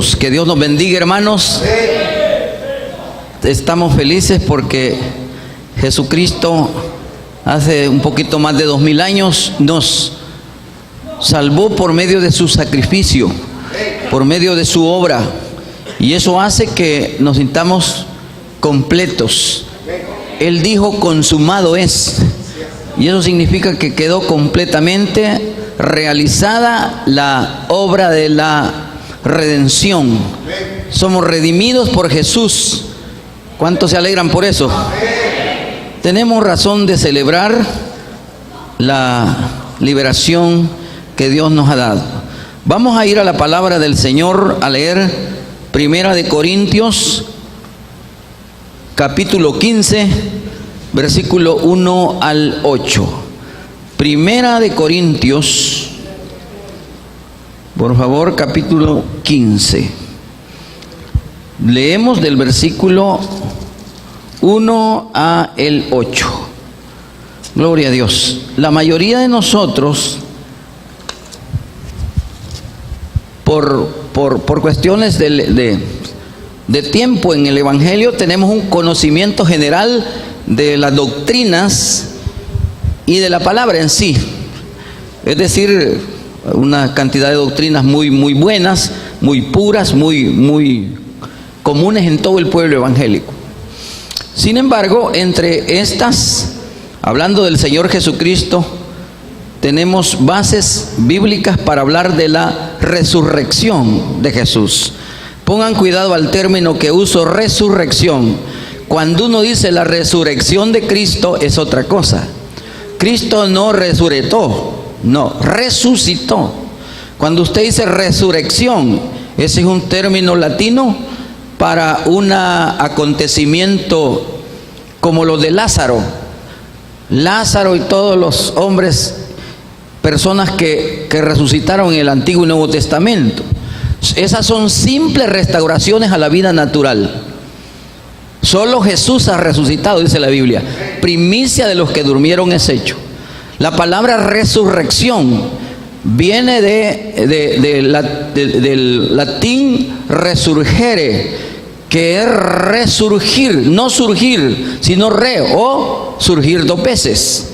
Jesús. Que Dios nos bendiga, hermanos. Estamos felices porque Jesucristo hace un poquito más de 2000 años nos salvó por medio de su sacrificio, por medio de su obra, y eso hace que nos sintamos completos. Él dijo: consumado es, y eso significa que quedó completamente realizada la obra de la redención. Somos redimidos por Jesús. ¿Cuántos se alegran por eso? Tenemos razón de celebrar la liberación que Dios nos ha dado. Vamos a ir a la palabra del Señor a leer Primera de Corintios, capítulo 15, versículo 1 al 8. Primera de Corintios, por favor, capítulo 15. Leemos del versículo 1 a el 8. Gloria a Dios. La mayoría de nosotros, por cuestiones de tiempo en el Evangelio, tenemos un conocimiento general de las doctrinas y de la palabra en sí. Es decir, una cantidad de doctrinas muy buenas, muy puras, muy comunes en todo el pueblo evangélico. Sin embargo, entre estas, hablando del Señor Jesucristo, tenemos bases bíblicas para hablar de la resurrección de Jesús. Pongan cuidado al término que uso, resurrección. Cuando uno dice la resurrección de Cristo, es otra cosa. Cristo no resucitó, no, resucitó. Cuando usted dice resurrección, ese es un término latino para un acontecimiento como lo de Lázaro. Lázaro y todos los hombres, personas que resucitaron en el Antiguo y Nuevo Testamento. Esas son simples restauraciones a la vida natural. Solo Jesús ha resucitado, dice la Biblia. Primicia de los que durmieron es hecho. La palabra resurrección viene del latín resurgere, que es resurgir, no surgir, sino o surgir dos veces.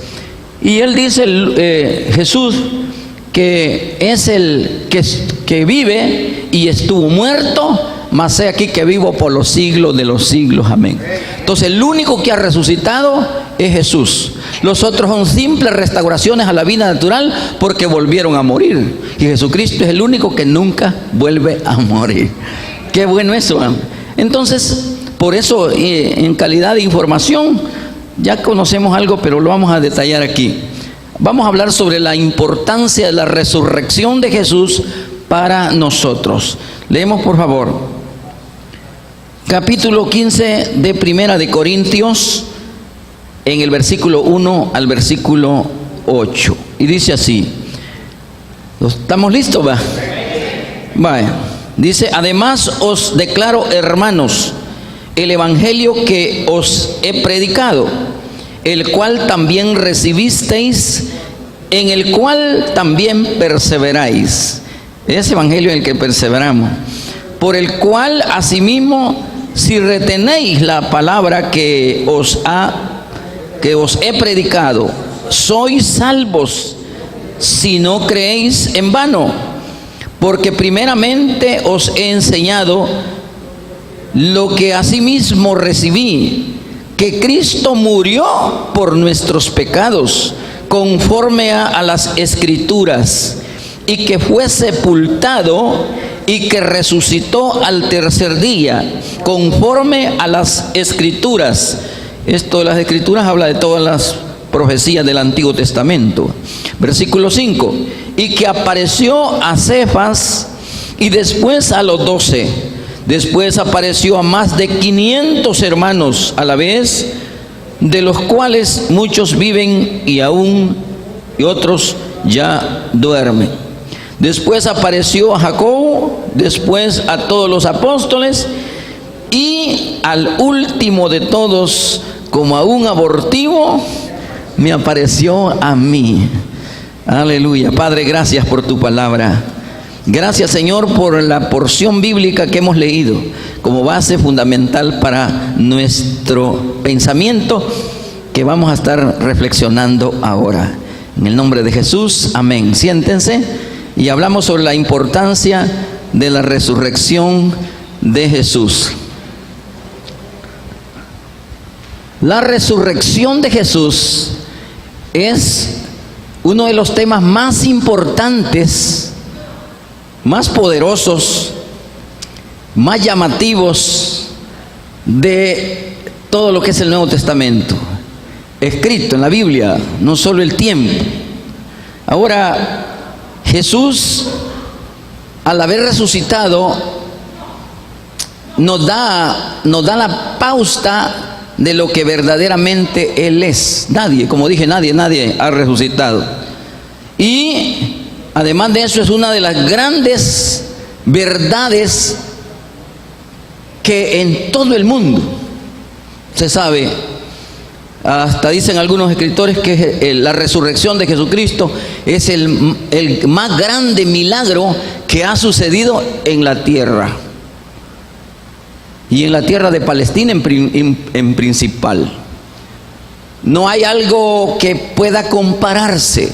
Y él dice, Jesús, que es el que vive y estuvo muerto, mas he aquí que vivo por los siglos de los siglos. Amén. Entonces el único que ha resucitado es Jesús. Los otros son simples restauraciones a la vida natural porque volvieron a morir. Y Jesucristo es el único que nunca vuelve a morir. Qué bueno eso. Entonces, por eso, en calidad de información, ya conocemos algo, pero lo vamos a detallar aquí. Vamos a hablar sobre la importancia de la resurrección de Jesús para nosotros. Leemos, por favor, capítulo 15 de Primera de Corintios, en el versículo 1 al versículo 8. Y dice así. ¿Estamos listos? Vaya. Dice: además os declaro, hermanos, el evangelio que os he predicado, el cual también recibisteis, en el cual también perseveráis. Ese evangelio en el que perseveramos, por el cual asimismo, si retenéis la palabra que os he predicado, sois salvos, si no creéis en vano. Porque primeramente os he enseñado lo que asimismo recibí, que Cristo murió por nuestros pecados, conforme a las Escrituras, y que fue sepultado y que resucitó al tercer día, conforme a las Escrituras. Esto de las Escrituras habla de todas las profecías del Antiguo Testamento. Versículo 5: y que apareció a Cefas y después a los 12. Después apareció a más de 500 hermanos a la vez, de los cuales muchos viven y otros ya duermen. Después apareció a Jacobo, después a todos los apóstoles, y al último de todos, como a un abortivo, me apareció a mí. Aleluya. Padre, gracias por tu palabra. Gracias, Señor, por la porción bíblica que hemos leído como base fundamental para nuestro pensamiento que vamos a estar reflexionando ahora. En el nombre de Jesús, amén. Siéntense y hablamos sobre la importancia de la resurrección de Jesús. La resurrección de Jesús es uno de los temas más importantes, más poderosos, más llamativos de todo lo que es el Nuevo Testamento, escrito en la Biblia, no solo el tiempo. Ahora, Jesús, al haber resucitado, nos da la pauta de lo que verdaderamente Él es. Nadie, como dije, nadie ha resucitado. Y además de eso, es una de las grandes verdades que en todo el mundo se sabe. Hasta dicen algunos escritores que la resurrección de Jesucristo es el más grande milagro que ha sucedido en la tierra. Y en la tierra de Palestina en principal. No hay algo que pueda compararse.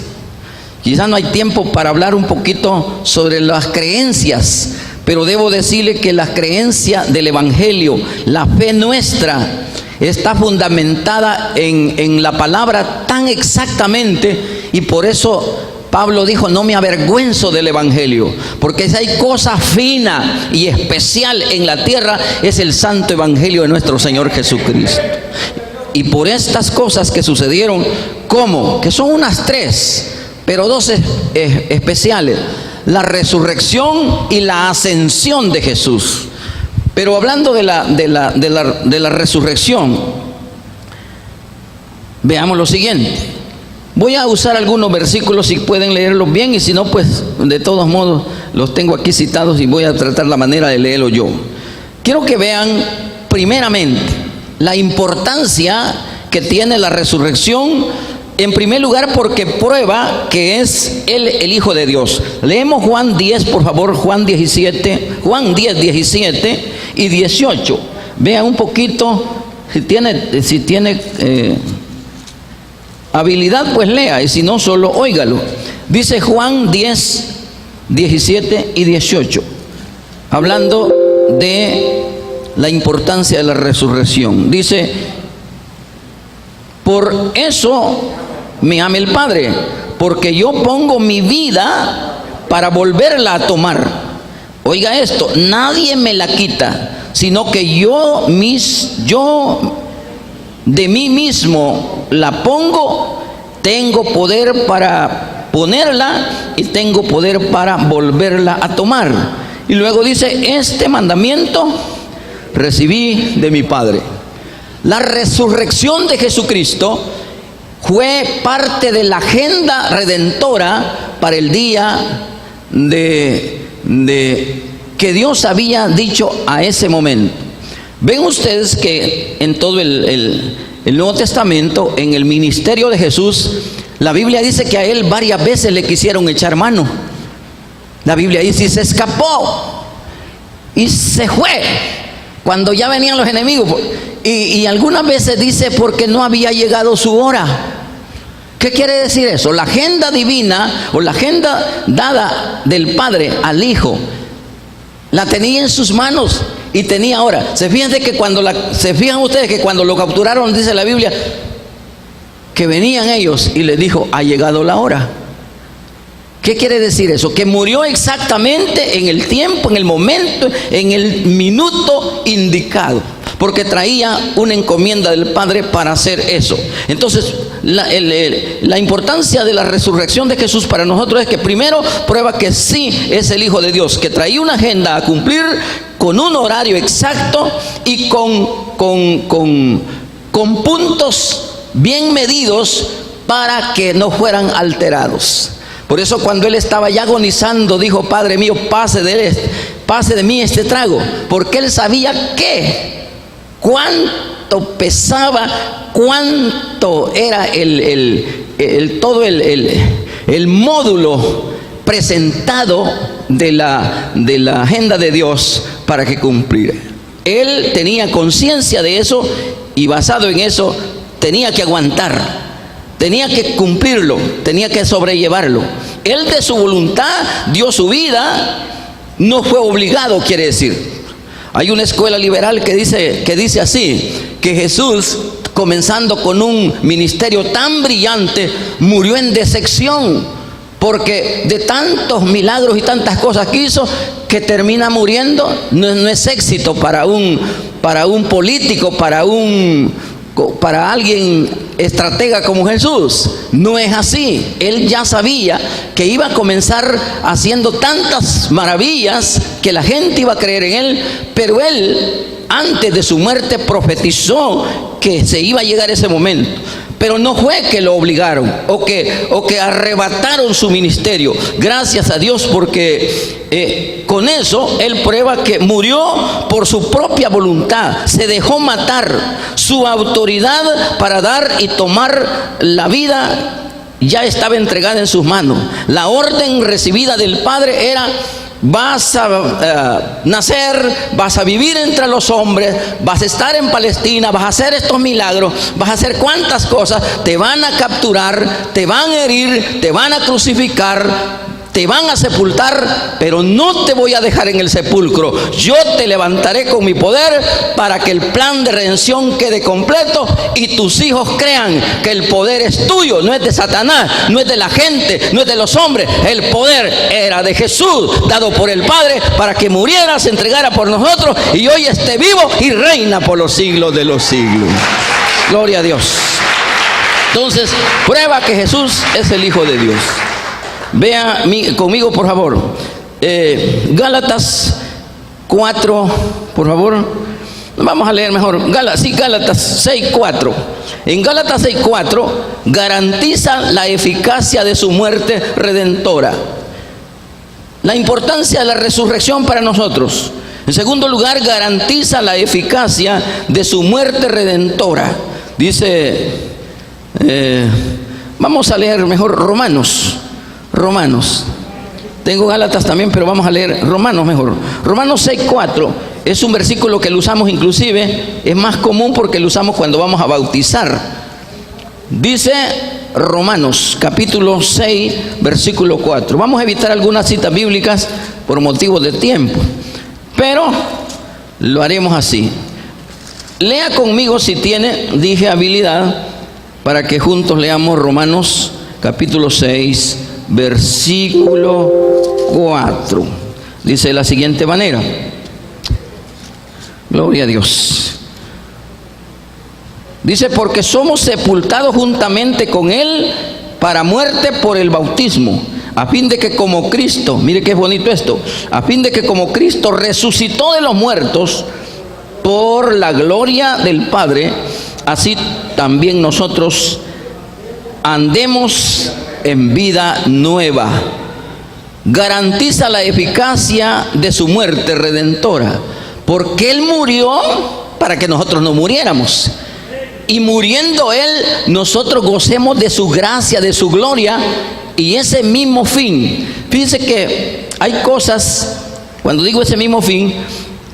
Quizás no hay tiempo para hablar un poquito sobre las creencias, pero debo decirle que la creencia del Evangelio, la fe nuestra, está fundamentada en la palabra tan exactamente, y por eso Pablo dijo: no me avergüenzo del Evangelio, porque si hay cosa fina y especial en la tierra, es el santo Evangelio de nuestro Señor Jesucristo. Y por estas cosas que sucedieron, ¿cómo? Que son unas tres, pero dos especiales: la resurrección y la ascensión de Jesús. Pero hablando de la resurrección, veamos lo siguiente. Voy a usar algunos versículos, si pueden leerlos bien, y si no, pues de todos modos los tengo aquí citados y voy a tratar la manera de leerlo yo. Quiero que vean primeramente la importancia que tiene la resurrección. En primer lugar, porque prueba que es Él el Hijo de Dios. Leemos Juan 10, por favor, Juan 10, 17 y 18. Vean un poquito, si tiene habilidad, pues lea, y si no, solo óigalo. Dice Juan 10, 17 y 18, hablando de la importancia de la resurrección. Dice: por eso me ama el Padre, porque yo pongo mi vida para volverla a tomar. Oiga esto: nadie me la quita, sino que yo de mí mismo la pongo. Tengo poder para ponerla y tengo poder para volverla a tomar. Y luego dice: este mandamiento recibí de mi Padre. La resurrección de Jesucristo fue parte de la agenda redentora para el día que Dios había dicho a ese momento. Ven ustedes que en todo el Nuevo Testamento, en el ministerio de Jesús, la Biblia dice que a Él varias veces le quisieron echar mano. La Biblia dice: y se escapó y se fue cuando ya venían los enemigos. Y algunas veces dice: porque no había llegado su hora. ¿Qué quiere decir eso? La agenda divina, o la agenda dada del Padre al Hijo, la tenía en sus manos y tenía hora. Se fijan ustedes que cuando lo capturaron, dice la Biblia, que venían ellos y les dijo: ha llegado la hora. ¿Qué quiere decir eso? Que murió exactamente en el tiempo, en el momento, en el minuto indicado, porque traía una encomienda del Padre para hacer eso. Entonces, la importancia de la resurrección de Jesús para nosotros es que primero prueba que sí es el Hijo de Dios, que traía una agenda a cumplir con un horario exacto y con puntos bien medidos para que no fueran alterados. Por eso cuando Él estaba ya agonizando, dijo: Padre mío, pase de mí este trago, porque Él sabía cuánto pesaba, cuánto era todo el módulo presentado de la agenda de Dios para que cumpliera. Él tenía conciencia de eso y basado en eso tenía que aguantar, tenía que cumplirlo, tenía que sobrellevarlo. Él de su voluntad dio su vida, no fue obligado, quiere decir. Hay una escuela liberal que dice así, que Jesús, comenzando con un ministerio tan brillante, murió en decepción, porque de tantos milagros y tantas cosas que hizo, que termina muriendo. No es éxito para un político, para alguien estratega como Jesús. No es así. Él ya sabía que iba a comenzar haciendo tantas maravillas que la gente iba a creer en él, pero él antes de su muerte profetizó que se iba a llegar ese momento. Pero no fue que lo obligaron o que arrebataron su ministerio. Gracias a Dios, porque con eso él prueba que murió por su propia voluntad. Se dejó matar. Su autoridad para dar y tomar la vida ya estaba entregada en sus manos. La orden recibida del Padre era: vas a nacer, vas a vivir entre los hombres, vas a estar en Palestina, vas a hacer estos milagros, vas a hacer cuantas cosas, te van a capturar, te van a herir, te van a crucificar, te van a sepultar, pero no te voy a dejar en el sepulcro. Yo te levantaré con mi poder para que el plan de redención quede completo y tus hijos crean que el poder es tuyo, no es de Satanás, no es de la gente, no es de los hombres. El poder era de Jesús, dado por el Padre para que muriera, se entregara por nosotros y hoy esté vivo y reina por los siglos de los siglos. Gloria a Dios. Entonces, prueba que Jesús es el Hijo de Dios. Vea conmigo, por favor, Gálatas 4, por favor. Vamos a leer mejor. Gálatas 6:4. En Gálatas 6:4 garantiza la eficacia de su muerte redentora. La importancia de la resurrección para nosotros. En segundo lugar, garantiza la eficacia de su muerte redentora. Dice, vamos a leer mejor Romanos. Tengo Gálatas también, pero vamos a leer Romanos mejor. Romanos 6:4 es un versículo que lo usamos, inclusive es más común porque lo usamos cuando vamos a bautizar. Dice Romanos capítulo 6 versículo 4. Vamos a evitar algunas citas bíblicas por motivos de tiempo, pero lo haremos así. Lea conmigo si tiene, dije, habilidad, para que juntos leamos Romanos capítulo 6 versículo 4. Dice de la siguiente manera. Gloria a Dios. Dice: porque somos sepultados juntamente con Él para muerte por el bautismo, a fin de que como Cristo, mire qué bonito esto, a fin de que como Cristo resucitó de los muertos por la gloria del Padre, así también nosotros andemos en vida nueva. Garantiza la eficacia de su muerte redentora, porque Él murió para que nosotros no muriéramos, y muriendo Él nosotros gocemos de su gracia, de su gloria y ese mismo fin. Fíjense que hay cosas, cuando digo ese mismo fin,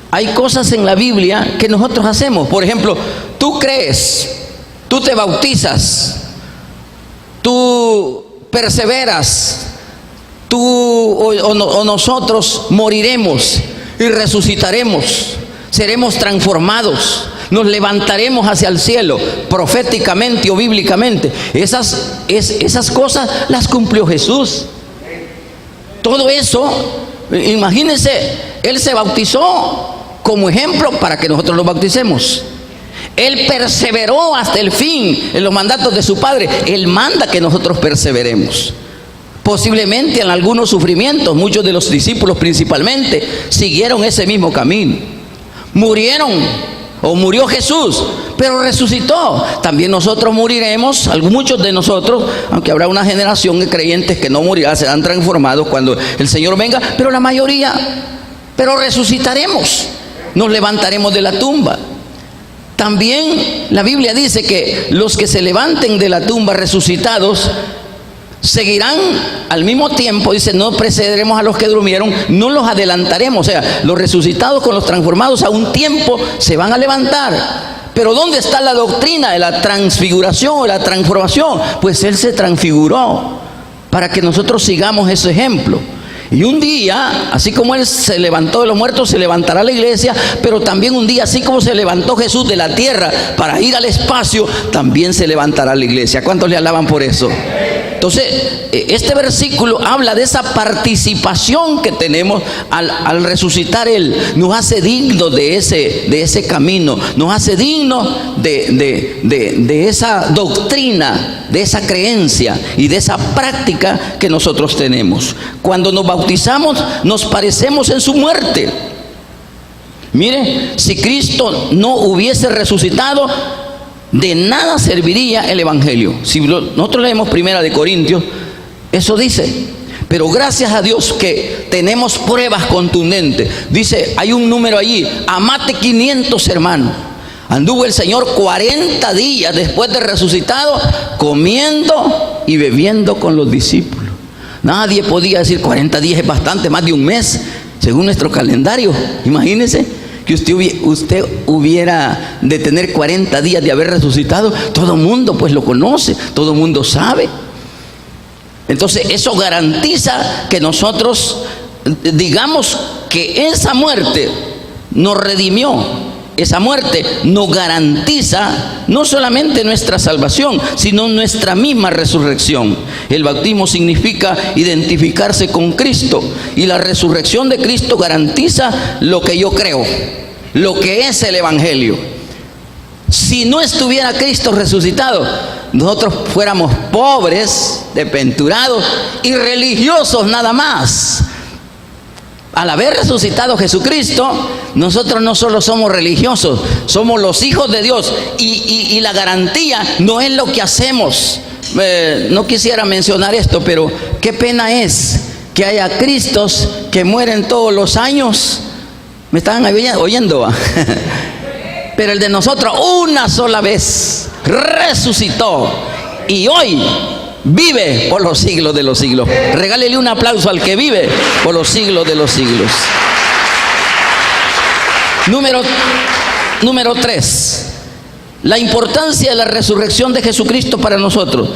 hay cosas en la Biblia que nosotros hacemos. Por ejemplo, tú crees, tú te bautizas, tú perseveras, tú o nosotros moriremos y resucitaremos, seremos transformados, nos levantaremos hacia el cielo, proféticamente o bíblicamente. Esas cosas las cumplió Jesús. Todo eso, imagínense, Él se bautizó como ejemplo para que nosotros lo bauticemos. Él perseveró hasta el fin en los mandatos de su Padre. Él manda que nosotros perseveremos. Posiblemente en algunos sufrimientos, muchos de los discípulos principalmente siguieron ese mismo camino. Murieron, o murió Jesús, pero resucitó. También nosotros moriremos, muchos de nosotros, aunque habrá una generación de creyentes que no morirán, serán transformados cuando el Señor venga, pero la mayoría, pero resucitaremos, nos levantaremos de la tumba. También la Biblia dice que los que se levanten de la tumba resucitados seguirán al mismo tiempo, dice, no precederemos a los que durmieron, no los adelantaremos. O sea, los resucitados con los transformados a un tiempo se van a levantar. Pero ¿dónde está la doctrina de la transfiguración o la transformación? Pues Él se transfiguró para que nosotros sigamos ese ejemplo. Y un día, así como Él se levantó de los muertos, se levantará la iglesia, pero también un día, así como se levantó Jesús de la tierra para ir al espacio, también se levantará la iglesia. ¿Cuántos le alaban por eso? Entonces, este versículo habla de esa participación que tenemos al resucitar Él. Nos hace dignos de ese camino, nos hace dignos de esa doctrina, de esa creencia y de esa práctica que nosotros tenemos. Cuando nos bautizamos, nos parecemos en su muerte. Mire, si Cristo no hubiese resucitado, de nada serviría el evangelio. Si nosotros leemos 1 de Corintios, eso dice. Pero gracias a Dios que tenemos pruebas contundentes. Dice, hay un número allí, amate 500 hermanos. Anduvo el Señor 40 días después de resucitado, comiendo y bebiendo con los discípulos. Nadie podía decir 40 días es bastante, más de un mes, según nuestro calendario. Imagínense que usted hubiera de tener 40 días de haber resucitado. Todo el mundo pues lo conoce, todo el mundo sabe. Entonces eso garantiza que nosotros digamos que esa muerte nos redimió. Esa muerte nos garantiza no solamente nuestra salvación, sino nuestra misma resurrección. El bautismo significa identificarse con Cristo, y la resurrección de Cristo garantiza lo que yo creo, lo que es el evangelio. Si no estuviera Cristo resucitado, nosotros fuéramos pobres, desventurados y religiosos nada más. Al haber resucitado Jesucristo, nosotros no solo somos religiosos, somos los hijos de Dios, y la garantía no es lo que hacemos. No quisiera mencionar esto, pero qué pena es que haya Cristos que mueren todos los años. ¿Me están oyendo? Pero el de nosotros una sola vez resucitó y hoy vive por los siglos de los siglos. Regálele un aplauso al que vive por los siglos de los siglos. Número 3. La importancia de la resurrección de Jesucristo para nosotros.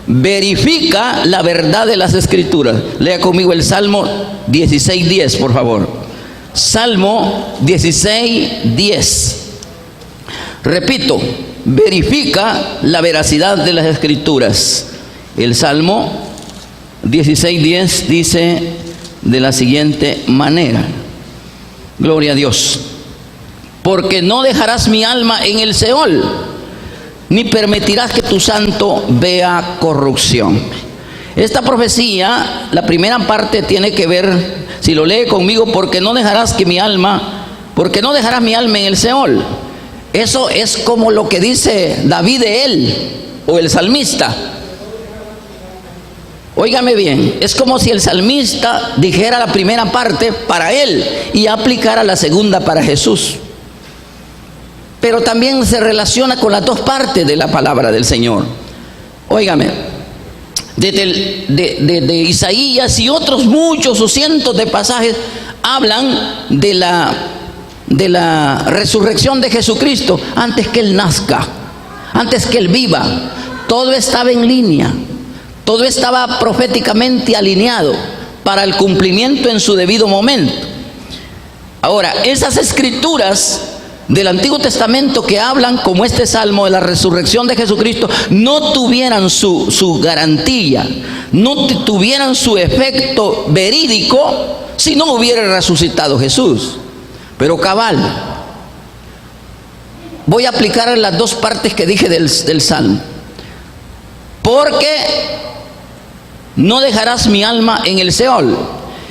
Verifica la verdad de las Escrituras. Lea conmigo el Salmo 16:10, por favor. Salmo 16:10. Repito, verifica la veracidad de las Escrituras. El Salmo 16:10 dice de la siguiente manera: gloria a Dios. Porque no dejarás mi alma en el Seol, ni permitirás que tu santo vea corrupción. Esta profecía, la primera parte tiene que ver, si lo lee conmigo, porque no dejarás mi alma en el Seol. Eso es como lo que dice David de él, o el salmista. Óigame bien, es como si el salmista dijera la primera parte para él y aplicara la segunda para Jesús. Pero también se relaciona con las dos partes de la palabra del Señor. Óigame, de Isaías y otros muchos o cientos de pasajes hablan de la resurrección de Jesucristo antes que Él nazca, antes que Él viva. Todo estaba en línea, todo estaba proféticamente alineado para el cumplimiento en su debido momento. Ahora, esas escrituras del Antiguo Testamento que hablan, como este salmo, de la resurrección de Jesucristo, no tuvieran su garantía, no tuvieran su efecto verídico si no hubiera resucitado Jesús. Pero cabal, voy a aplicar las dos partes que dije del salmo. Porque no dejarás mi alma en el Seol.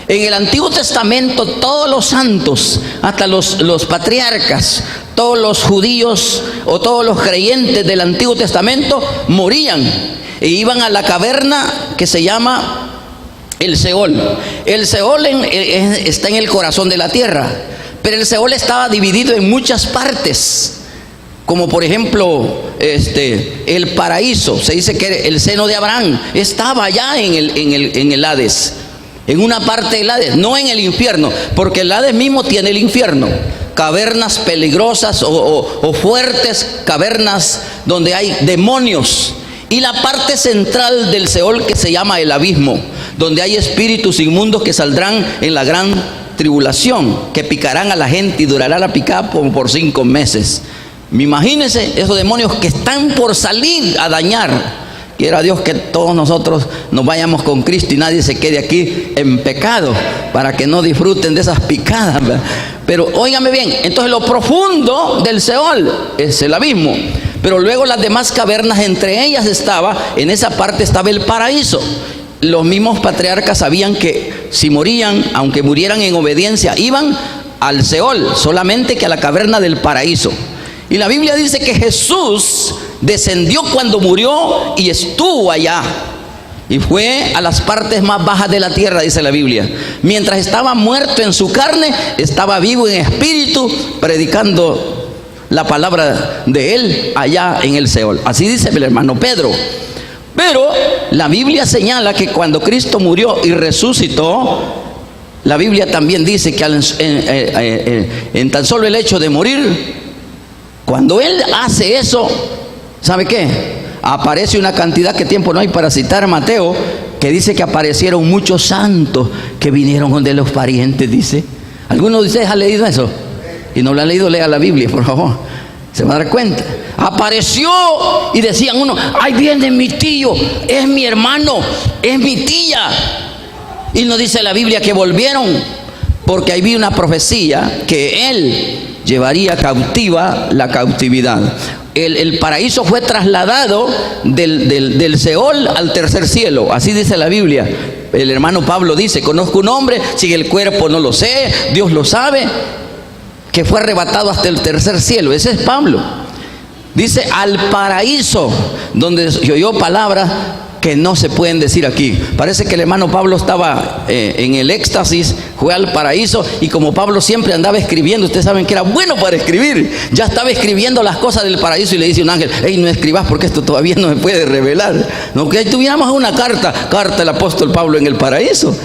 En el Antiguo Testamento todos los santos, hasta los patriarcas, todos los judíos o todos los creyentes del Antiguo Testamento morían e iban a la caverna que se llama el Seol. El Seol está en el corazón de la tierra, pero el Seol estaba dividido en muchas partes, como por ejemplo el paraíso, se dice que el seno de Abraham estaba allá en el Hades, en una parte del Hades, no en el infierno, porque el Hades mismo tiene el infierno, cavernas peligrosas o fuertes cavernas donde hay demonios, y la parte central del Seol que se llama el abismo, donde hay espíritus inmundos que saldrán en la gran tribulación, que picarán a la gente y durará la picada por 5 meses. Imagínense esos demonios que están por salir a dañar. Quiera Dios que todos nosotros nos vayamos con Cristo y nadie se quede aquí en pecado, para que no disfruten de esas picadas, ¿verdad? Pero óigame bien, entonces lo profundo del Seol es el abismo, pero luego las demás cavernas, entre ellas en esa parte estaba el paraíso. Los mismos patriarcas sabían que si morían, aunque murieran en obediencia, iban al Seol, solamente que a la caverna del paraíso. Y la Biblia dice que Jesús descendió cuando murió y estuvo allá. Y fue a las partes más bajas de la tierra, dice la Biblia. Mientras estaba muerto en su carne, estaba vivo en espíritu, predicando la palabra de él allá en el Seol. Así dice el hermano Pedro. Pero la Biblia señala que cuando Cristo murió y resucitó, la Biblia también dice que en tan solo el hecho de morir, cuando él hace eso, ¿sabe qué? Aparece una cantidad que tiempo no hay para citar a Mateo, que dice que aparecieron muchos santos que vinieron de los parientes, dice. ¿Alguno de ustedes ha leído eso? Y no lo ha leído, lea la Biblia, por favor. Se va a dar cuenta. Apareció y decían uno: ahí viene mi tío, es mi hermano, es mi tía. Y nos dice la Biblia que volvieron, porque ahí vi una profecía que él llevaría cautiva la cautividad. El paraíso fue trasladado del Seol al tercer cielo, así dice la Biblia. El hermano Pablo dice: conozco un hombre, si el cuerpo no lo sé, Dios lo sabe, que fue arrebatado hasta el tercer cielo. Ese es Pablo. Dice al paraíso, donde se oyó palabras que no se pueden decir aquí. Parece que el hermano Pablo estaba en el éxtasis, fue al paraíso, y como Pablo siempre andaba escribiendo, ustedes saben que era bueno para escribir, ya estaba escribiendo las cosas del paraíso, y le dice un ángel: hey, no escribas porque esto todavía no se puede revelar. No, que ahí tuviéramos una carta del apóstol Pablo en el paraíso.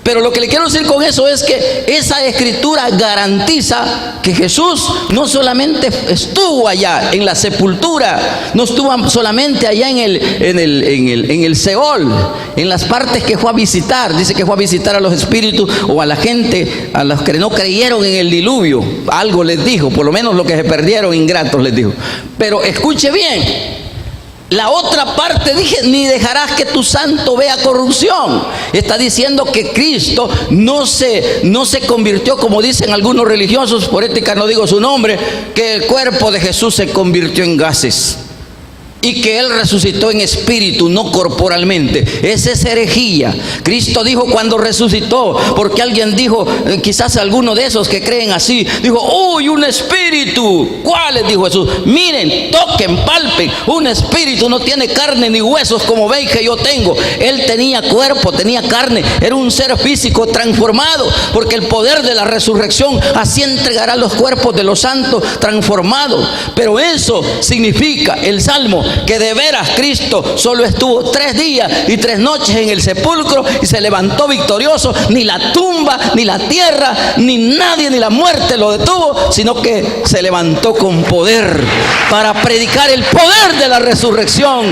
Pero lo que le quiero decir con eso es que esa escritura garantiza que Jesús no solamente estuvo allá en la sepultura, no estuvo solamente allá en el Seol, en las partes que fue a visitar. Dice que fue a visitar a los espíritus o a la gente, a los que no creyeron en el diluvio. Algo les dijo, por lo menos los que se perdieron, ingratos, les dijo. Pero escuche bien. La otra parte dije: ni dejarás que tu santo vea corrupción. Está diciendo que Cristo no se convirtió, como dicen algunos religiosos, por ética no digo su nombre, que el cuerpo de Jesús se convirtió en gases y que él resucitó en espíritu, no corporalmente. Esa es herejía. Cristo dijo cuando resucitó, porque alguien dijo, quizás alguno de esos que creen así, dijo: uy, un espíritu. ¿Cuáles? Dijo Jesús. Miren, toquen, palpen. Un espíritu no tiene carne ni huesos como veis que yo tengo. Él tenía cuerpo, tenía carne, era un ser físico transformado, porque el poder de la resurrección así entregará los cuerpos de los santos transformados. Pero eso significa el Salmo, que de veras Cristo solo estuvo 3 días y 3 noches en el sepulcro y se levantó victorioso. Ni la tumba, ni la tierra, ni nadie, ni la muerte lo detuvo, sino que se levantó con poder para predicar el poder de la resurrección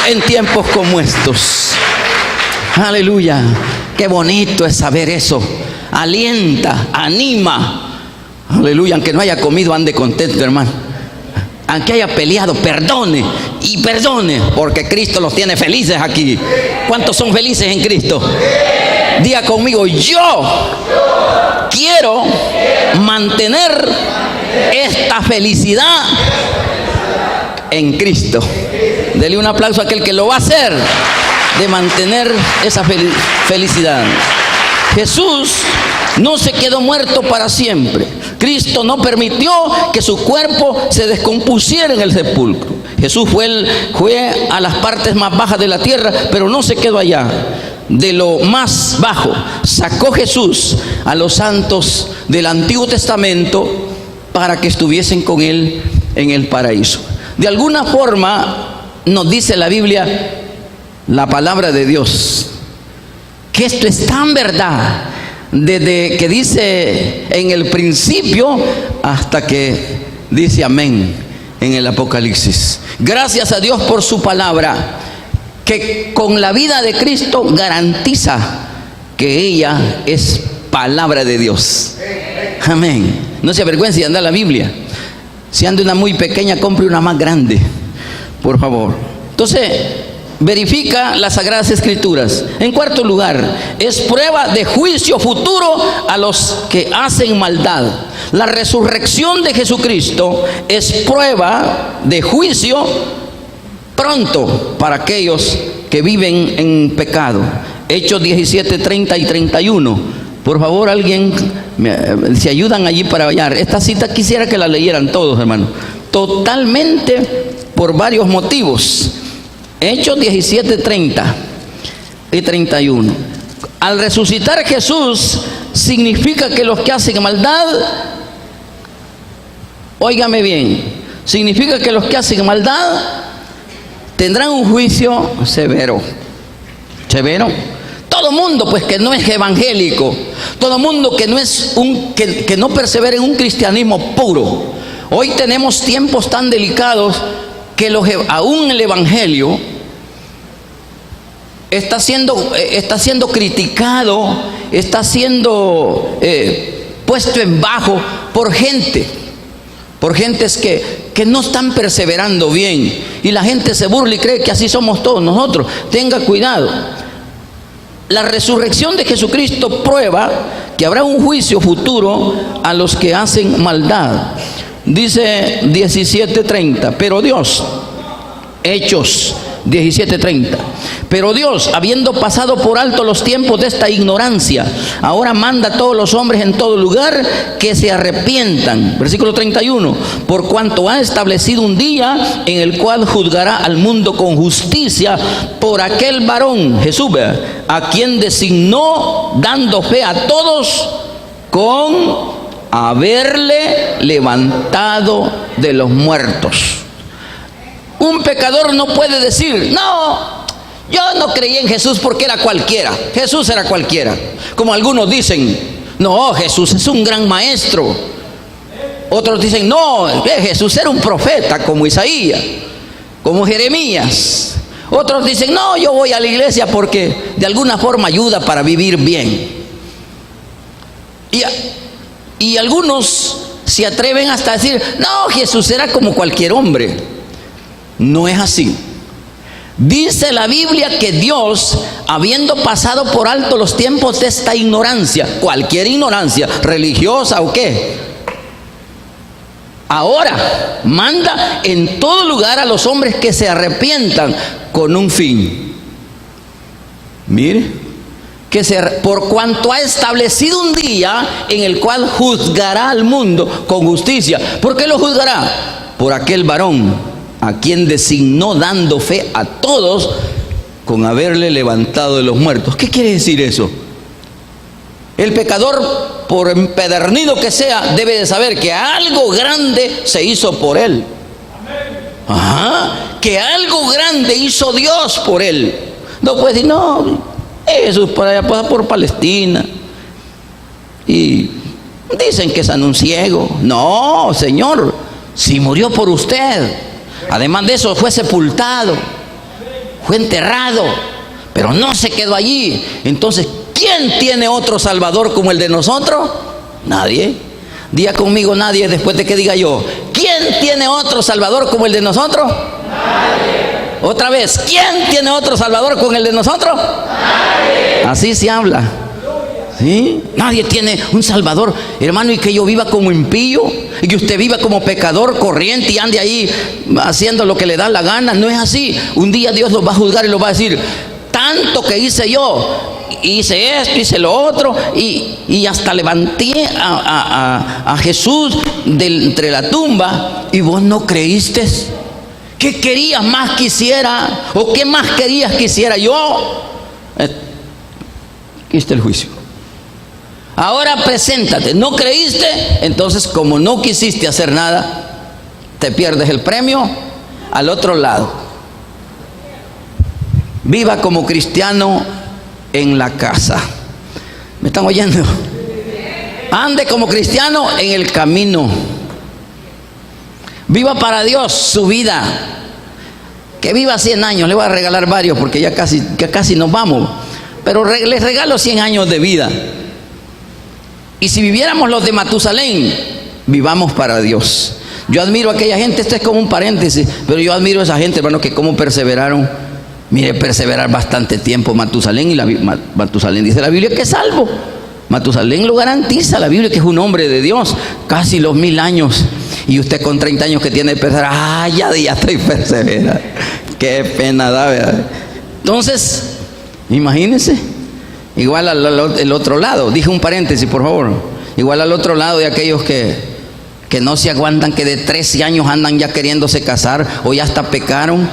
en tiempos como estos. Aleluya. Qué bonito es saber eso. Alienta, anima. Aleluya. Aunque no haya comido, ande contento, hermano. Aunque haya peleado, perdone y perdone, porque Cristo los tiene felices aquí. ¿Cuántos son felices en Cristo? Diga conmigo: yo quiero mantener esta felicidad en Cristo. Dele un aplauso a aquel que lo va a hacer, de mantener esa felicidad. Jesús no se quedó muerto para siempre. Cristo no permitió que su cuerpo se descompusiera en el sepulcro. Jesús fue a las partes más bajas de la tierra, pero no se quedó allá. De lo más bajo sacó Jesús a los santos del Antiguo Testamento para que estuviesen con él en el paraíso. De alguna forma nos dice la Biblia, la palabra de Dios, que esto es tan verdad, desde que dice en el principio hasta que dice amén en el Apocalipsis. Gracias a Dios por su palabra, que con la vida de Cristo garantiza que ella es palabra de Dios. Amén. No se avergüence de andar la Biblia. Si anda una muy pequeña, compre una más grande, por favor. Entonces, verifica las Sagradas Escrituras. En cuarto lugar, es prueba de juicio futuro a los que hacen maldad. La resurrección de Jesucristo es prueba de juicio pronto para aquellos que viven en pecado. Hechos 17, 30 y 31. Por favor, alguien, si ayudan allí para hallar. Esta cita quisiera que la leyeran todos, hermano. Totalmente por varios motivos. Hechos 17, 30 y 31. Al resucitar Jesús, significa que los que hacen maldad, óigame bien, significa que los que hacen maldad tendrán un juicio severo. Severo. Todo mundo pues que no es evangélico, todo mundo que no es que no persevera en un cristianismo puro. Hoy tenemos tiempos tan delicados que aún el evangelio está siendo criticado, está siendo puesto en bajo por gentes que no están perseverando bien, y la gente se burla y cree que así somos todos nosotros. Tenga cuidado. La resurrección de Jesucristo prueba que habrá un juicio futuro a los que hacen maldad. Dice 17:30, pero Dios, Hechos 17:30, pero Dios, habiendo pasado por alto los tiempos de esta ignorancia, ahora manda a todos los hombres en todo lugar que se arrepientan. Versículo 31, por cuanto ha establecido un día en el cual juzgará al mundo con justicia por aquel varón, Jesús, a quien designó, dando fe a todos con haberle levantado de los muertos. Un pecador no puede decir, no, yo no creí en Jesús porque era cualquiera. Jesús era cualquiera. Como algunos dicen, no, Jesús es un gran maestro. Otros dicen, no, Jesús era un profeta como Isaías, como Jeremías. Otros dicen, no, yo voy a la iglesia porque de alguna forma ayuda para vivir bien. Y algunos se atreven hasta a decir, no, Jesús era como cualquier hombre. No es así. Dice la Biblia que Dios, habiendo pasado por alto los tiempos de esta ignorancia, cualquier ignorancia, religiosa o qué, ahora manda en todo lugar a los hombres que se arrepientan con un fin. Mire, por cuanto ha establecido un día en el cual juzgará al mundo con justicia. ¿Por qué lo juzgará? Por aquel varón a quien designó, dando fe a todos con haberle levantado de los muertos. ¿Qué quiere decir eso? El pecador, por empedernido que sea, debe de saber que algo grande se hizo por él. Ajá, que algo grande hizo Dios por él. No puede decir, no, Jesús por allá pasa por Palestina y dicen que es un ciego. No, Señor, si murió por usted. Además de eso, fue sepultado, fue enterrado, pero no se quedó allí. Entonces, ¿quién tiene otro Salvador como el de nosotros? Nadie. Diga conmigo, nadie, después de que diga yo, ¿quién tiene otro Salvador como el de nosotros? Nadie. Otra vez, ¿quién tiene otro Salvador como el de nosotros? Nadie. Así se habla. ¿Sí? Nadie tiene un Salvador, hermano, y que yo viva como impío y que usted viva como pecador corriente y ande ahí haciendo lo que le da la gana. No es así. Un día Dios los va a juzgar y los va a decir, tanto que hice yo, hice esto, hice lo otro, y hasta levanté a Jesús entre la tumba, y vos no creíste. ¿Qué querías más que hiciera? ¿O qué más querías que hiciera yo? Aquí está el juicio. Ahora preséntate. ¿No creíste? Entonces, como no quisiste hacer nada, te pierdes el premio al otro lado. Viva como cristiano en la casa. ¿Me están oyendo? Ande como cristiano en el camino. Viva para Dios su vida. Que viva 100 años. Le voy a regalar varios porque ya casi nos vamos. Pero les regalo 100 años de vida. Y si viviéramos los de Matusalén, vivamos para Dios. Yo admiro a aquella gente, esto es como un paréntesis, pero yo admiro a esa gente, hermano, que cómo perseveraron. Mire, perseverar bastante tiempo Matusalén, y Matusalén dice la Biblia que es salvo. Matusalén lo garantiza la Biblia, que es un hombre de Dios, casi los 1000 años. Y usted con 30 años que tiene de perseverar, ya estoy perseverando. Qué pena da, ¿verdad? Entonces, imagínense, igual al otro lado, dije un paréntesis, por favor, igual al otro lado de aquellos que no se aguantan, que de 13 años andan ya queriéndose casar o ya hasta pecaron,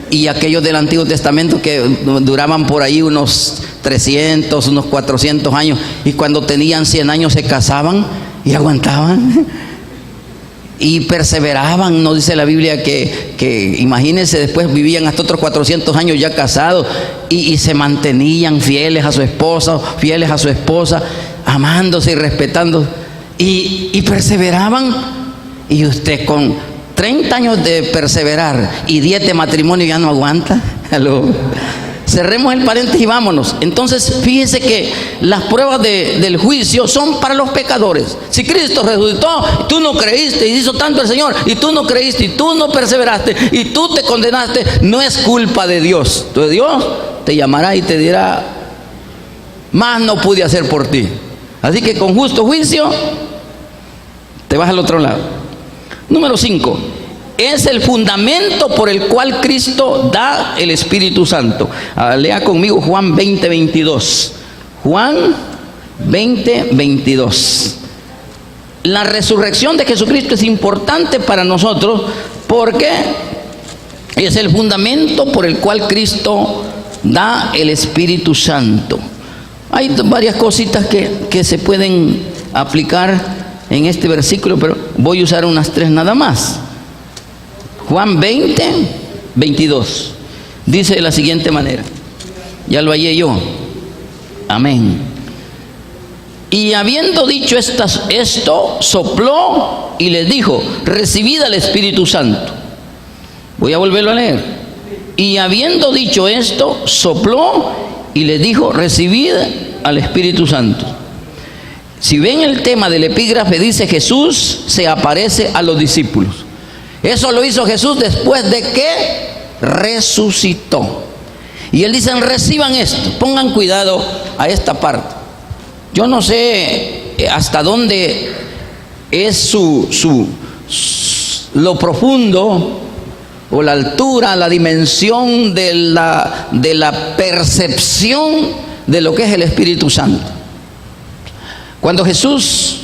y aquellos del Antiguo Testamento que duraban por ahí unos 300, unos 400 años, y cuando tenían 100 años se casaban y aguantaban y perseveraban. No dice la Biblia que imagínense, después vivían hasta otros 400 años ya casados y se mantenían fieles a su esposa, amándose y respetando, y perseveraban. Y usted con 30 años de perseverar y 10 de matrimonio ya no aguanta. Cerremos el paréntesis y vámonos. Entonces, fíjese que las pruebas del juicio son para los pecadores. Si Cristo resucitó, tú no creíste y hizo tanto el Señor, y tú no creíste y tú no perseveraste y tú te condenaste, no es culpa de Dios. Entonces Dios te llamará y te dirá: más no pude hacer por ti. Así que con justo juicio te vas al otro lado. Número 5. Es el fundamento por el cual Cristo da el Espíritu Santo. Lea conmigo Juan 20:22. Juan 20:22. La resurrección de Jesucristo es importante para nosotros porque es el fundamento por el cual Cristo da el Espíritu Santo. Hay varias cositas que se pueden aplicar en este versículo, pero voy a usar unas 3 nada más. Juan 20:22 dice de la siguiente manera, ya lo hallé yo, amén. Y habiendo dicho esto, sopló y les dijo: recibid al Espíritu Santo. Voy a volverlo a leer. Y habiendo dicho esto, sopló y les dijo: recibid al Espíritu Santo. Si ven el tema del epígrafe, dice: Jesús se aparece a los discípulos. Eso lo hizo Jesús después de que resucitó. Y él dice: reciban esto. Pongan cuidado a esta parte. Yo no sé hasta dónde es lo profundo o la altura, la dimensión de la percepción de lo que es el Espíritu Santo. Cuando Jesús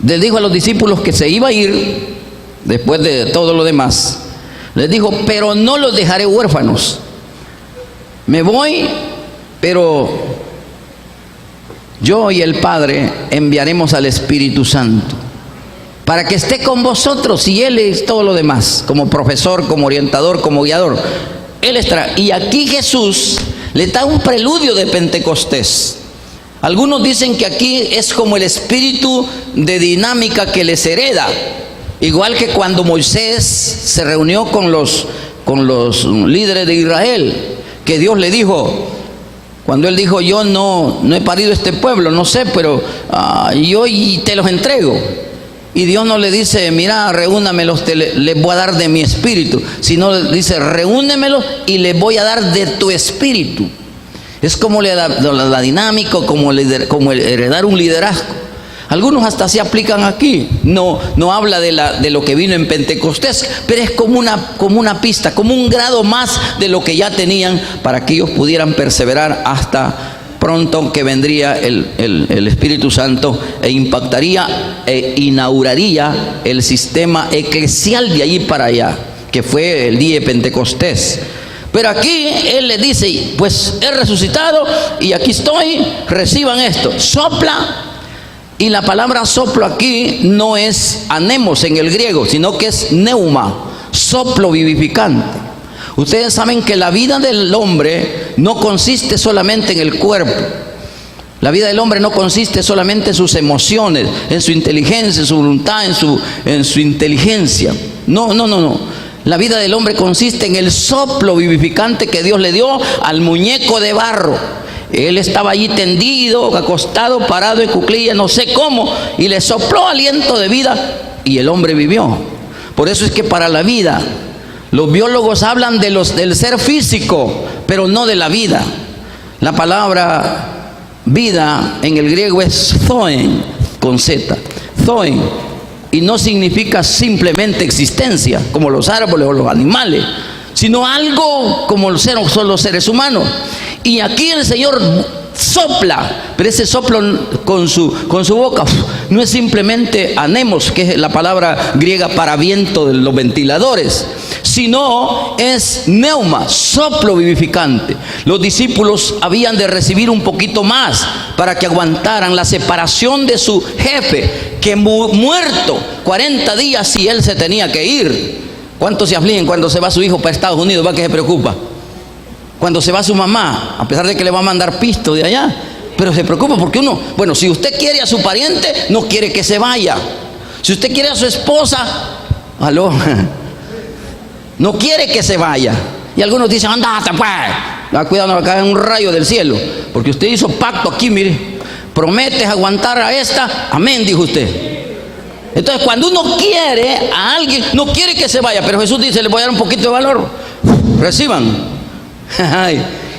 les dijo a los discípulos que se iba a ir después de todo lo demás, les dijo: pero no los dejaré huérfanos. Me voy, pero yo y el Padre enviaremos al Espíritu Santo para que esté con vosotros, y Él es todo lo demás, como profesor, como orientador, como guiador. Él estará. Y aquí Jesús le da un preludio de Pentecostés. Algunos dicen que aquí es como el espíritu de dinámica que les hereda, igual que cuando Moisés se reunió con los líderes de Israel, que Dios le dijo, cuando él dijo: yo no he parido este pueblo, no sé, pero yo y te los entrego. Y Dios no le dice: mira, reúnamelos, les voy a dar de mi espíritu, sino le dice: reúnemelos y les voy a dar de tu espíritu. Es como la dinámica, como el heredar un liderazgo. Algunos hasta se aplican aquí. No habla de lo que vino en Pentecostés, pero es como una pista, como un grado más de lo que ya tenían, para que ellos pudieran perseverar hasta pronto, que vendría el Espíritu Santo e impactaría e inauguraría el sistema eclesial de allí para allá, que fue el día de Pentecostés. Pero aquí Él les dice: pues he resucitado y aquí estoy, reciban esto. Sopla. Y la palabra soplo aquí no es anemos en el griego, sino que es neuma. soplo vivificante. Ustedes saben que la vida del hombre no consiste solamente en el cuerpo. La vida del hombre no consiste solamente en sus emociones, en su inteligencia, en su voluntad, en su inteligencia. No. La vida del hombre consiste en el soplo vivificante que Dios le dio al muñeco de barro. Él estaba allí tendido, acostado, parado en cuclillas, no sé cómo, y le sopló aliento de vida y el hombre vivió. Por eso es que para la vida, los biólogos hablan del ser físico, pero no de la vida. La palabra vida en el griego es zoen, con Z, zoen, y no significa simplemente existencia, como los árboles o los animales, sino algo como son los seres humanos. Y aquí el Señor sopla, pero ese soplo con su boca no es simplemente anemos, que es la palabra griega para viento de los ventiladores, sino es neuma, soplo vivificante. Los discípulos habían de recibir un poquito más para que aguantaran la separación de su jefe, que muerto 40 días y él se tenía que ir. ¿Cuántos se afligen cuando se va su hijo para Estados Unidos? ¿Va que se preocupa? Cuando se va su mamá, a pesar de que le va a mandar pisto de allá, pero se preocupa porque uno, bueno, si usted quiere a su pariente, no quiere que se vaya. Si usted quiere a su esposa, aló, no quiere que se vaya. Y algunos dicen, andate pues, cuidado, no va a caer un rayo del cielo, porque usted hizo pacto aquí, mire, prometes aguantar a esta, amén, dijo usted. Entonces cuando uno quiere a alguien, no quiere que se vaya, pero Jesús dice, le voy a dar un poquito de valor, reciban.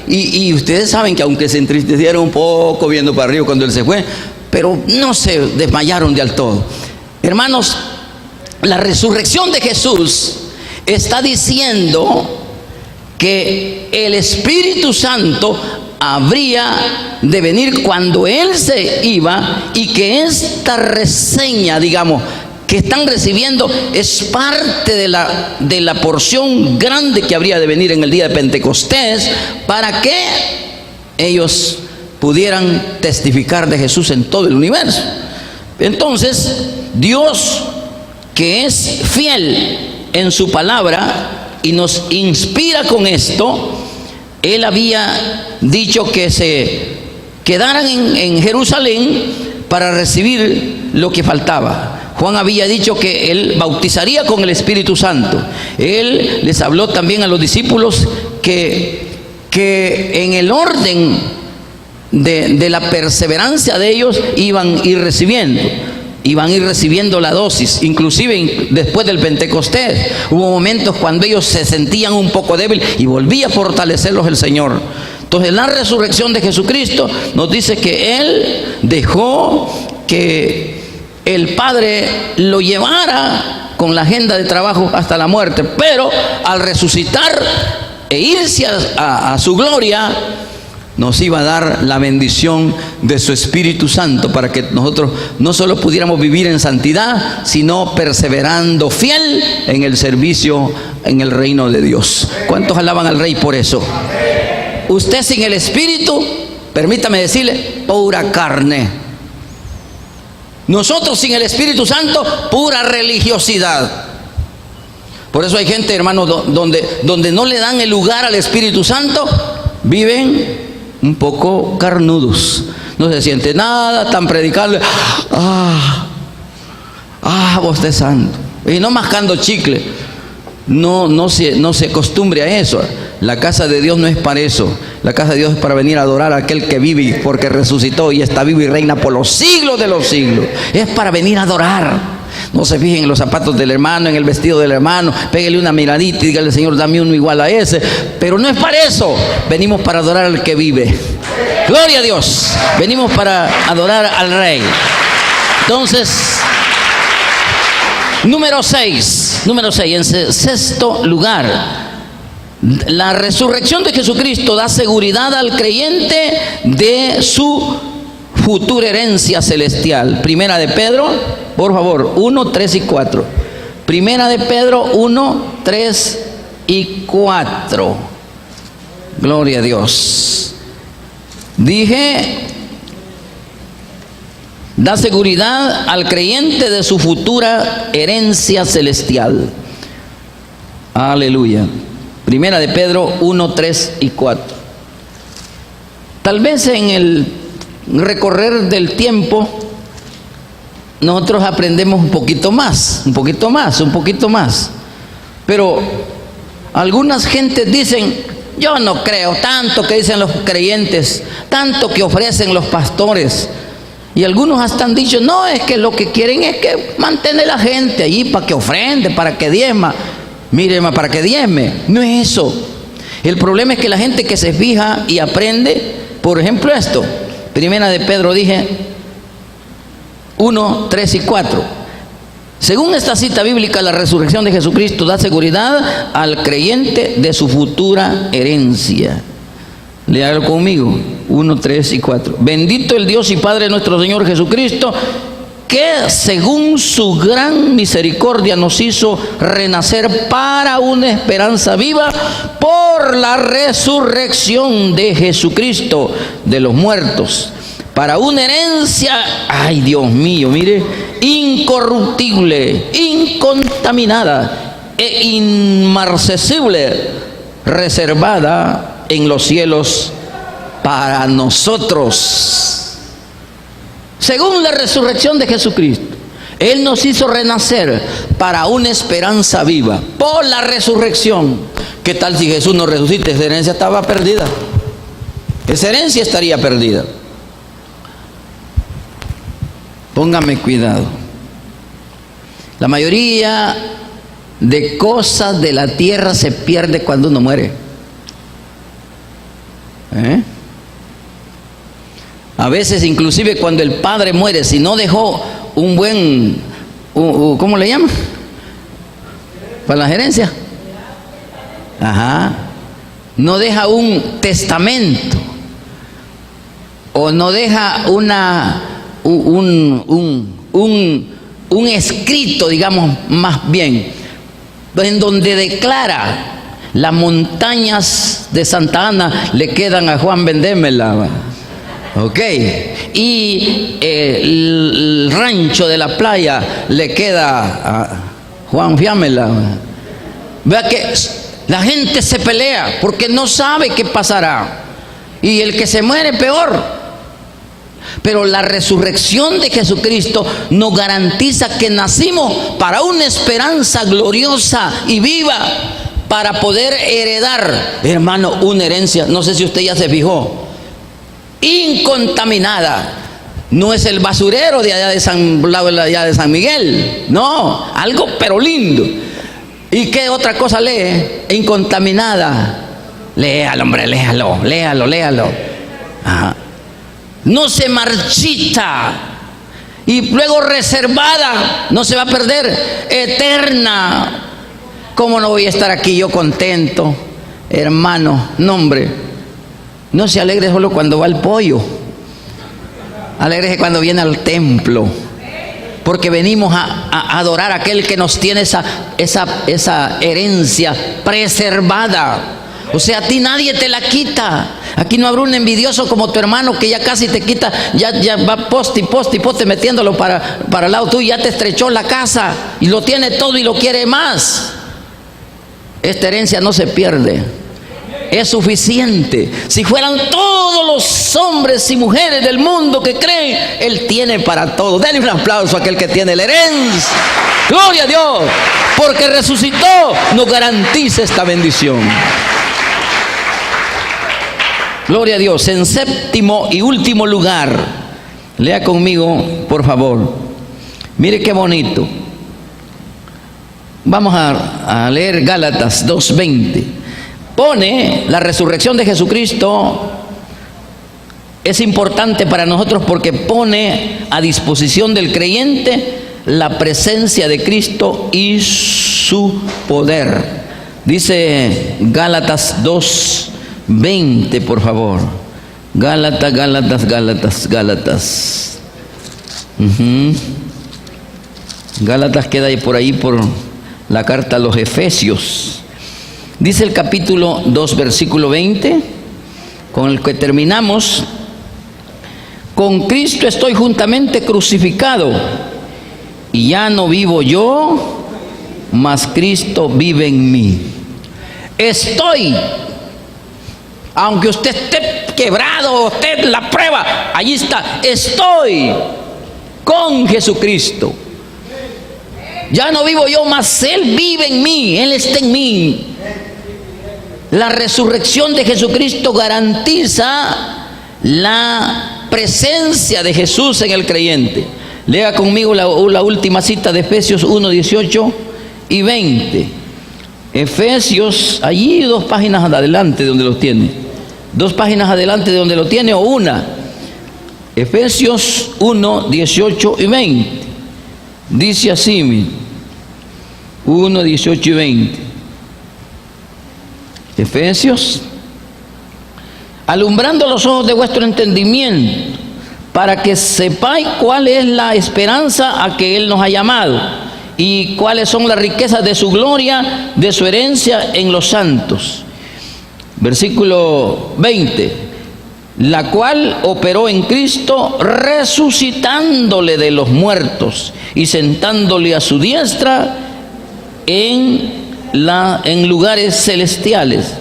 Y ustedes saben que aunque se entristecieron un poco viendo para arriba cuando él se fue, pero no se desmayaron del todo. Hermanos, la resurrección de Jesús está diciendo que el Espíritu Santo habría de venir cuando él se iba, y que esta reseña, digamos, que están recibiendo es parte de la porción grande que habría de venir en el día de Pentecostés, para que ellos pudieran testificar de Jesús en todo el universo. Entonces, Dios, que es fiel en su palabra y nos inspira con esto, Él había dicho que se quedaran en Jerusalén para recibir lo que faltaba. Juan había dicho que él bautizaría con el Espíritu Santo. Él les habló también a los discípulos que en el orden de la perseverancia de ellos iban a ir recibiendo la dosis. Inclusive después del Pentecostés hubo momentos cuando ellos se sentían un poco débiles y volvía a fortalecerlos el Señor. Entonces la resurrección de Jesucristo nos dice que Él dejó que el Padre lo llevara con la agenda de trabajo hasta la muerte, pero al resucitar e irse a su gloria, nos iba a dar la bendición de su Espíritu Santo, para que nosotros no solo pudiéramos vivir en santidad, sino perseverando fiel en el servicio en el reino de Dios. ¿Cuántos alaban al Rey por eso? Usted sin el Espíritu, permítame decirle, pura carne. Nosotros sin el Espíritu Santo, pura religiosidad. Por eso hay gente, hermano, donde no le dan el lugar al Espíritu Santo, viven un poco carnudos. No se siente nada, tan predicable. Bostezando. Y no mascando chicle. No se acostumbre a eso. La casa de Dios no es para eso. La casa de Dios es para venir a adorar a aquel que vive, porque resucitó y está vivo y reina por los siglos de los siglos. Es para venir a adorar. No se fijen en los zapatos del hermano, en el vestido del hermano. Pégale una miradita y dígale, Señor, dame uno igual a ese. Pero no es para eso. Venimos para adorar al que vive. Gloria a Dios. Venimos para adorar al Rey. Entonces, número 6, en sexto lugar, la resurrección de Jesucristo da seguridad al creyente de su futura herencia celestial. Primera de Pedro, por favor, 1, 3 y 4. Primera de Pedro 1, 3 y 4. Gloria a Dios. Dije, da seguridad al creyente de su futura herencia celestial. Aleluya. Primera de Pedro 1, 3 y 4. Tal vez en el recorrer del tiempo nosotros aprendemos un poquito más. Pero algunas gentes dicen, yo no creo tanto que dicen los creyentes, tanto que ofrecen los pastores. Y algunos hasta han dicho, no, es que lo que quieren es que mantener a la gente allí para que ofrende, para que diezma. Mire, para que diezme. No es eso. El problema es que la gente que se fija y aprende, por ejemplo esto, Primera de Pedro dije 1, 3 y 4. Según esta cita bíblica, la resurrección de Jesucristo da seguridad al creyente de su futura herencia. Léalo conmigo, 1, 3 y 4. Bendito el Dios y Padre de nuestro Señor Jesucristo, que según su gran misericordia nos hizo renacer para una esperanza viva por la resurrección de Jesucristo de los muertos, para una herencia, ay Dios mío, mire, incorruptible, incontaminada e inmarcesible, reservada en los cielos para nosotros. Según la resurrección de Jesucristo, Él nos hizo renacer para una esperanza viva por la resurrección. ¿Qué tal si Jesús no resucita? Esa herencia estaba perdida. Esa herencia estaría perdida. Póngame cuidado. La mayoría de cosas de la tierra se pierde cuando uno muere. A veces, inclusive cuando el padre muere, si no dejó un buen, ¿cómo le llaman? Para la gerencia. Ajá. No deja un testamento o no deja un escrito, digamos, más bien, en donde declara las montañas de Santa Ana le quedan a Juan Vendémela. Ok, y el rancho de la playa le queda a Juan Fiamela. Vea que la gente se pelea porque no sabe qué pasará, y el que se muere peor. Pero la resurrección de Jesucristo nos garantiza que nacimos para una esperanza gloriosa y viva, para poder heredar, hermano, una herencia. No sé si usted ya se fijó, incontaminada. No es el basurero de allá de San Miguel, no, algo pero lindo. ¿Y qué otra cosa lee? Incontaminada. Léalo, hombre, léalo. Ajá. No se marchita, y luego reservada, no se va a perder, eterna. ¿Cómo no voy a estar aquí yo contento, hermano? No, hombre, no se alegre solo cuando va al pollo, alégrese cuando viene al templo, porque venimos a adorar a aquel que nos tiene esa herencia preservada. O sea, a ti nadie te la quita. Aquí no habrá un envidioso como tu hermano que ya casi te quita, ya va poste y poste metiéndolo para el lado tuyo, ya te estrechó la casa y lo tiene todo y lo quiere más. Esta herencia no se pierde, es suficiente. Si fueran todos los hombres y mujeres del mundo que creen, Él tiene para todo. Denle un aplauso a aquel que tiene la herencia. Gloria a Dios, porque resucitó, nos garantiza esta bendición. Gloria a Dios. En séptimo y último lugar, lea conmigo, por favor. Mire qué bonito. Vamos a leer Gálatas 2:20. Pone la resurrección de Jesucristo. Es importante para nosotros porque pone a disposición del creyente la presencia de Cristo y su poder. Dice Gálatas 2:20, por favor. Gálatas. Gálatas queda ahí por ahí por la carta a los Efesios. Dice el capítulo 2, versículo 20, con el que terminamos: con Cristo estoy juntamente crucificado, y ya no vivo yo, mas Cristo vive en mí. Estoy, aunque usted esté quebrado, usted en la prueba, allí está, estoy con Jesucristo. Ya no vivo yo, mas Él vive en mí, Él está en mí. La resurrección de Jesucristo garantiza la presencia de Jesús en el creyente. Lea conmigo la última cita de Efesios 1, 18 y 20. Efesios, allí 2 páginas adelante de donde lo tiene. 2 páginas adelante de donde lo tiene, o una. Efesios 1, 18 y 20. Dice así, mire. 1, 18 y 20. Efesios: alumbrando los ojos de vuestro entendimiento, para que sepáis cuál es la esperanza a que Él nos ha llamado, y cuáles son las riquezas de su gloria, de su herencia en los santos. Versículo 20: la cual operó en Cristo, resucitándole de los muertos y sentándole a su diestra en lugares celestiales.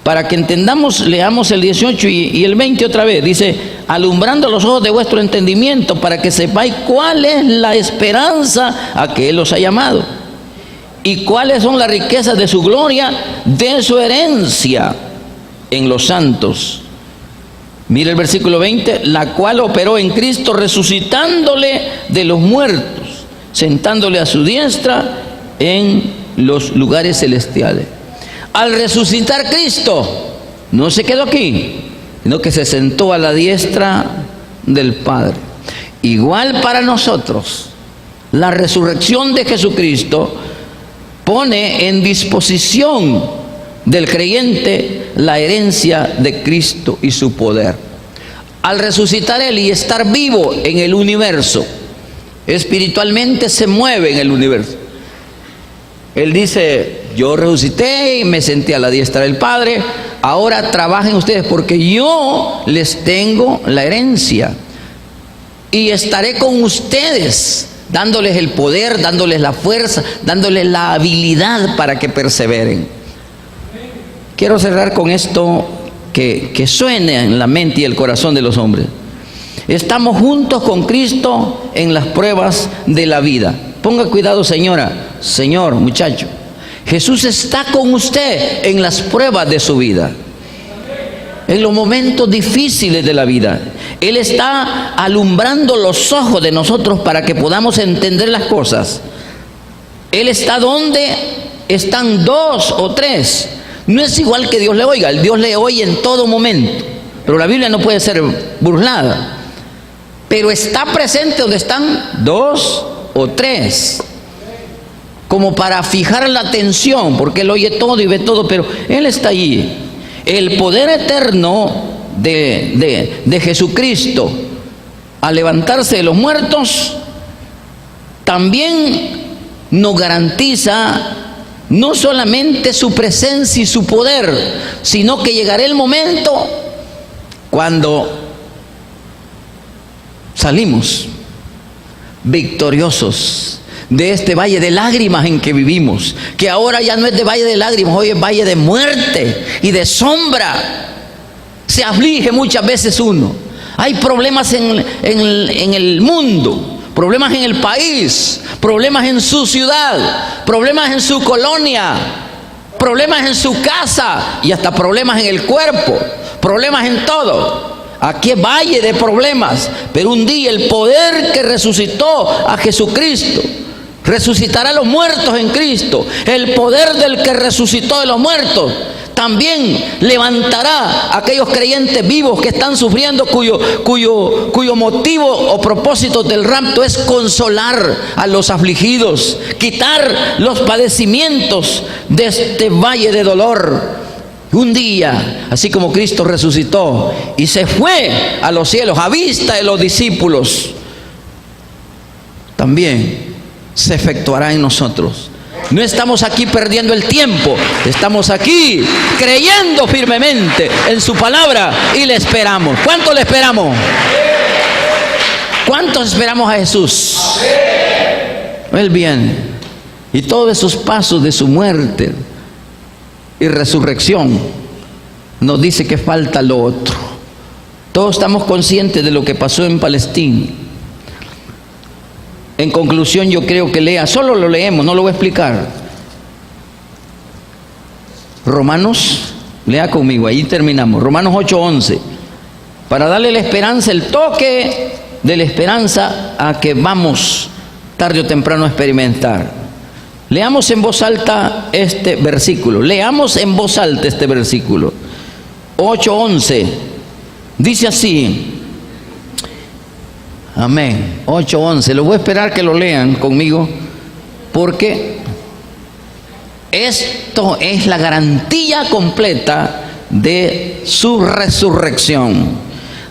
Para que entendamos, leamos el 18 y el 20 otra vez. Dice: alumbrando los ojos de vuestro entendimiento, para que sepáis cuál es la esperanza a que Él os ha llamado, y cuáles son las riquezas de su gloria, de su herencia en los santos. Mira el versículo 20: la cual operó en Cristo, resucitándole de los muertos, sentándole a su diestra en los lugares celestiales. Al resucitar Cristo, no se quedó aquí, sino que se sentó a la diestra del Padre. Igual para nosotros, la resurrección de Jesucristo pone en disposición del creyente la herencia de Cristo y su poder. Al resucitar Él y estar vivo en el universo, espiritualmente se mueve en el universo. Él dice: yo resucité y me senté a la diestra del Padre, ahora trabajen ustedes porque yo les tengo la herencia y estaré con ustedes, dándoles el poder, dándoles la fuerza, dándoles la habilidad para que perseveren. Quiero cerrar con esto que suene en la mente y el corazón de los hombres. Estamos juntos con Cristo en las pruebas de la vida. Ponga cuidado, señora, señor, muchacho. Jesús está con usted en las pruebas de su vida, en los momentos difíciles de la vida. Él está alumbrando los ojos de nosotros para que podamos entender las cosas. Él está donde están 2 o 3. No es igual que Dios le oiga. Dios le oye en todo momento, pero la Biblia no puede ser burlada. Pero está presente donde están 2 o 3, como para fijar la atención, porque Él oye todo y ve todo, pero Él está allí. El poder eterno de Jesucristo al levantarse de los muertos también nos garantiza no solamente su presencia y su poder, sino que llegará el momento cuando salimos victoriosos de este valle de lágrimas en que vivimos, que ahora ya no es de valle de lágrimas, hoy es valle de muerte y de sombra. Se aflige muchas veces uno. Hay problemas en el mundo, problemas en el país, problemas en su ciudad, problemas en su colonia, problemas en su casa y hasta problemas en el cuerpo, problemas en todo. Aquí es valle de problemas, pero un día el poder que resucitó a Jesucristo resucitará a los muertos en Cristo. El poder del que resucitó de los muertos también levantará a aquellos creyentes vivos que están sufriendo, cuyo motivo o propósito del rapto es consolar a los afligidos, quitar los padecimientos de este valle de dolor. Un día, así como Cristo resucitó y se fue a los cielos a vista de los discípulos, también se efectuará en nosotros. No estamos aquí perdiendo el tiempo, estamos aquí creyendo firmemente en su palabra y le esperamos. ¿Cuánto le esperamos? ¿Cuántos esperamos a Jesús? Él viene. y todos esos pasos de su muerte y resurrección, nos dice que falta lo otro. Todos estamos conscientes de lo que pasó en Palestina. En conclusión, yo creo que lea, solo lo leemos, no lo voy a explicar. Romanos, lea conmigo, ahí terminamos. Romanos 8:11, para darle la esperanza, el toque de la esperanza a que vamos tarde o temprano a experimentar. Leamos en voz alta este versículo. Leamos en voz alta este versículo. 8:11. Dice así. Amén. 8:11. Lo voy a esperar que lo lean conmigo, porque esto es la garantía completa de su resurrección.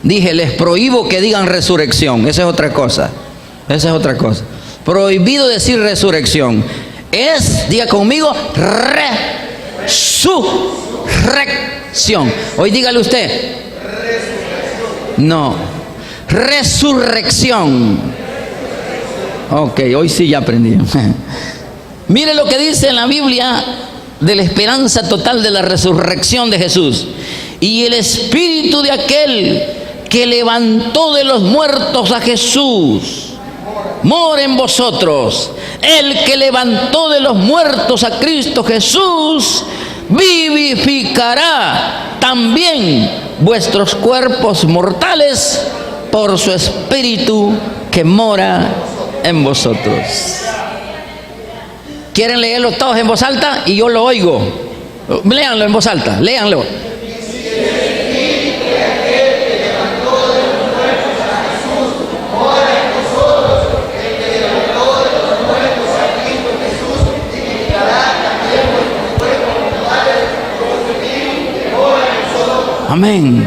Dije, les prohíbo que digan resurrección. Esa es otra cosa. Esa es otra cosa. Prohibido decir resurrección. Es, diga conmigo, resurrección. Hoy dígale usted. No. Resurrección. Ok, hoy sí ya aprendí. Mire lo que dice en la Biblia de la esperanza total de la resurrección de Jesús. Y el espíritu de aquel que levantó de los muertos a Jesús mora en vosotros. El que levantó de los muertos a Cristo Jesús vivificará también vuestros cuerpos mortales por su espíritu que mora en vosotros. ¿Quieren leerlo todos en voz alta? Y yo lo oigo. Léanlo en voz alta, léanlo. Amén.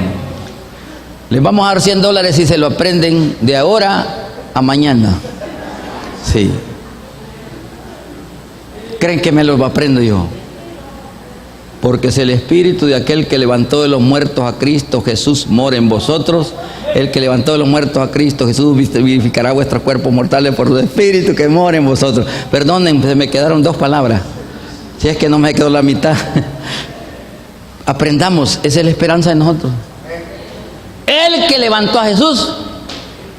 Les vamos a dar $100 si se lo aprenden de ahora a mañana. Sí. ¿Creen que me lo aprendo yo? Porque es el espíritu de aquel que levantó de los muertos a Cristo Jesús mora en vosotros. El que levantó de los muertos a Cristo Jesús vivificará vuestros cuerpos mortales por su espíritu que mora en vosotros. Perdonen, se me quedaron 2 palabras. Si es que no me quedó la mitad. Aprendamos, esa es la esperanza de nosotros. El que levantó a Jesús,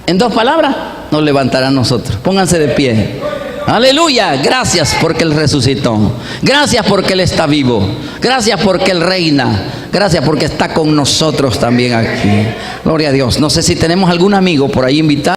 en 2 palabras, nos levantará a nosotros. Pónganse de pie. Aleluya. Gracias porque Él resucitó. Gracias porque Él está vivo. Gracias porque Él reina. Gracias porque está con nosotros también aquí. Gloria a Dios. No sé si tenemos algún amigo por ahí invitado.